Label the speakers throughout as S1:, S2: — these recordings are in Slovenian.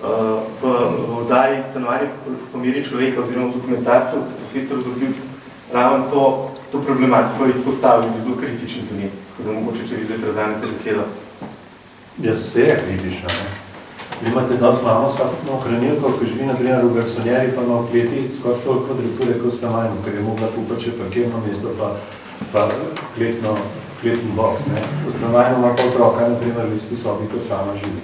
S1: v oddaji Stanovanje po meri človeka oziroma dokumentarcev ste profesor Dobilc ravno to problematiko izpostavili, zelo kritični do nje, tako da mogoče, če vi zdaj prezanete besedo.
S2: Ja, vse je kritično. Vi imate danes malo vsakotno hranilko, ko živi naprimer v garsonjeri, pa ima v kleti skoraj toliko kvadrature kot Stanovanje, ker je mogla kupati še parkirno mesto, pa kletni boks. V Stanovanju ima pa otroka, naprimer, v isti sobi, kot sama živi.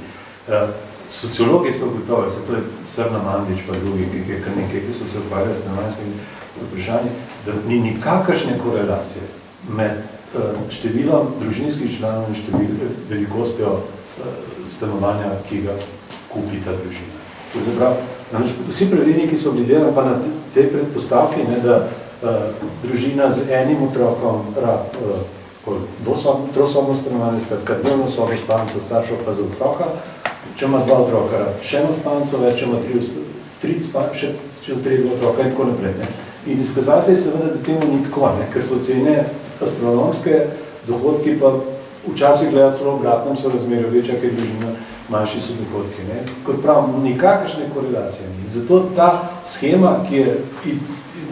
S2: Sociologi so gotovi, to je Srna Mandič pa drugi, ki je nekaj, ki so se ukvarjali s stanovanjskimi vprašanji, da ni nikakršne korelacije med številom družinskih članov in velikostjo stanovanja, ki ga kupi ta družina. To je zapravo, vsi pravilniki so bili delani pa na tej predpostavki, da družina z enim otrokom trosobno stanovanje, skratka dnevno sobo spalnico staršev pa za otroka, če ima dva otroka, še eno spalnico več, če ima tri spalnice, še tri otroka in tako naprej. In izkazali se je seveda, da temu ni tako, ker so cene astronomske, dohodki pa včasih gledati celo obratnem so razmerju večja, ker družina manjši so dohodki. Kot pravim, nikakršne korelacije ni. Zato ta schema, ki je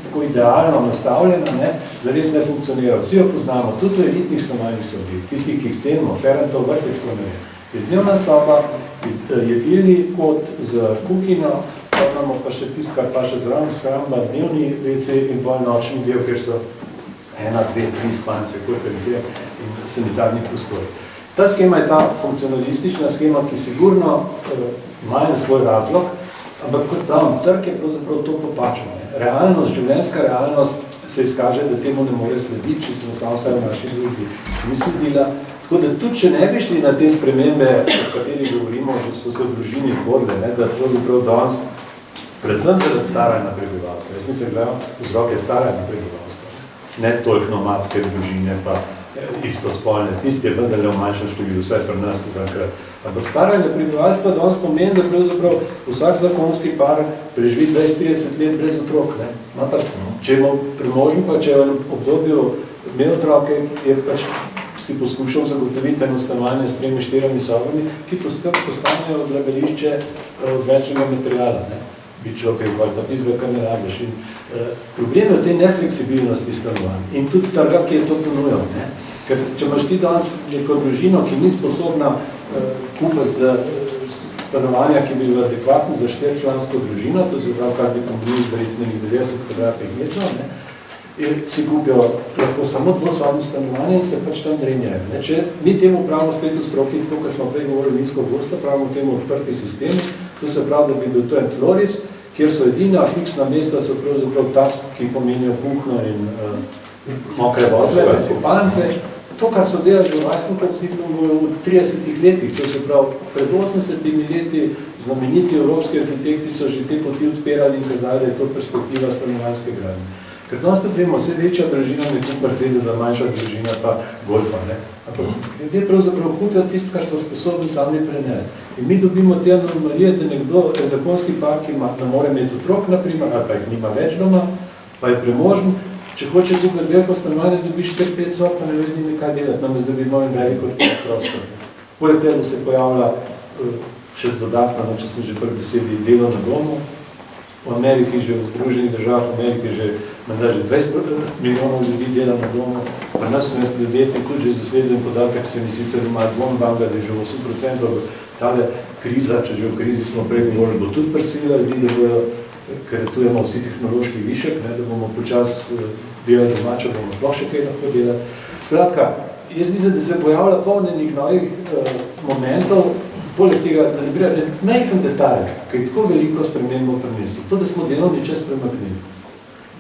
S2: tako idealno nastavljena, zares ne funkcionira. Vsi jo poznamo, tudi v elitnih stanovanjih so bili, tisti, ki jih cenimo, Ferrantov vrtec, tako ne vem. Je dnevna soba, jedilni kot z kuhinjo, pa imamo pa še tisto, kar pa še zraven shramba, dnevni WC in bolj nočni del, kjer so 1, 2, 3 spalnice, koliko je in sanitarni prostori. Ta schema je ta funkcionalistična schema, ki sigurno ima svoj razlog, ampak kot pravim, trg je pravzaprav to popačeno. Realnost, življenjska realnost se izkaže, da temu ne more slediti, če se nas vsaj v naši družbi ni sledila. Tako da tudi, če ne bi šli na te spremembe, o katerih govorimo, da so se v družini zgodile, da pravzaprav danes, predvsem zaradi staranja prebivalstva. Jaz mislim, da vzrok je staranja prebivalstva. Ne toliko nomadske družine, pa istospolne, tisti je vendarle v manjšem številu, vsaj pri nas zaenkrat. Ampak staranje prebivalstva danes pomeni, da pravzaprav vsak zakonski par preživi 20-30 let brez otrok. Če je premožen, pa če je v obdobju imel otroke, je pač si poskušal zagotoviti eno stanovanje s 3-4 sobami, ki postanejo odlagališče odvečnega materiala. Bičoke, pa tizga, kar ne rabiš. Problem je v tej nefleksibilnosti stanovanj in tudi trga, ki je to ponujal. Ker če imaš ti danes neko družino, ki ni sposobna kupiti stanovanja, ki bi bila adekvatna za 4-člansko družino, to je zapravo, kar bi pomenili verjetno 90 kvadratnih metrov, si kupijo lahko samo dvosobno stanovanje in se pač tam drenjajo. Če mi temu pravimo spet v stroki, tako kot smo prej govorili nizko gosto, pravimo temu odprti sistem, to se pravi, da bi bil to en tloris, kjer so edina fiksna mesta, so pravzaprav tak, ki pomenijo kuhno in mokre vozle, kopalnice. To, kar so delali v Vajsniku v 30 letih, to se pravi, pred 80 leti znameniti evropski arhitekti so že te poti odpirali in kazali, da je to perspektiva stanovanjske gradnje. Ker danes tudi vemo, vse večja družina ne kup Mercedesa, manjša družina pa Golfa. Ampak ljudje pravzaprav kupijo tisto, kar so sposobni sami prenesti. In mi dobimo te anomalije, da nekdo, zakonski par, ki ne more imeti otrok, naprimer, ali pa jih nima več doma, pa je premožen, če hoče kupiti veliko stanovanje, dobiš 5 sob, pa ne ve z njimi kaj delati, namest da bi imel en velik odprt prostor. Poleg tega, da se pojavlja še dodatno, če sem že pri besedi, delo na domu. V Ameriki, že v Združenih državah, v Ameriki že 20 milijonov ljudi dela na domu. Pri nas sem ljudje, tudi že zasledujem podatek, se mi sicer ima dvom Bangla, da je že 8%, tale kriza, če že v krizi smo prej govorili, bo tudi prisilila ljudi, da bojo, ker tu imamo vsi tehnološki višek, da bomo počas delali domače, bomo sploh še kaj lahko delati. Skratka, jaz mislim, da se pojavlja polnenih novih momentov, poleg tega, da ne bi majhen detalj, ki je tako veliko spremembo prinesel. To, da smo delovni čas premaknili.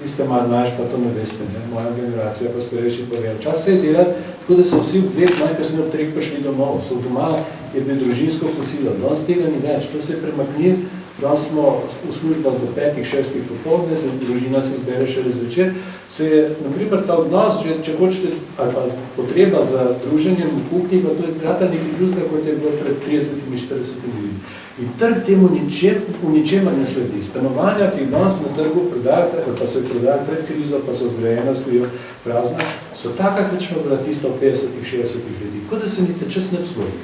S2: Vi ste malo mlajši, pa to ne veste, moja generacija pa starejši povedal. Čas se je delati, tako da so vsi v 2, najkasneje v 3 prišli domov. So doma je bilo družinsko kosilo. Danes tega ni več, to se je premaknil. Danes smo v službah do 5-6 popoldne, družina se zbere še zvečer. Se je, naprimer, ta odnos, če hočete, ali pa potreba za druženjem v kuhinji, pa to je rata nekaj drugega, kot je bilo pred 30-40 ljudi. In trg temu v ničemer ne sledi. Stanovanja, ki danes na trgu prodajajo, pa so jih prodajali pred krizo, pa so zgrajena, stojijo prazna, so taka, kot smo bila tista v 50-60 ljudi. Kot da se niti čas ne obzvori.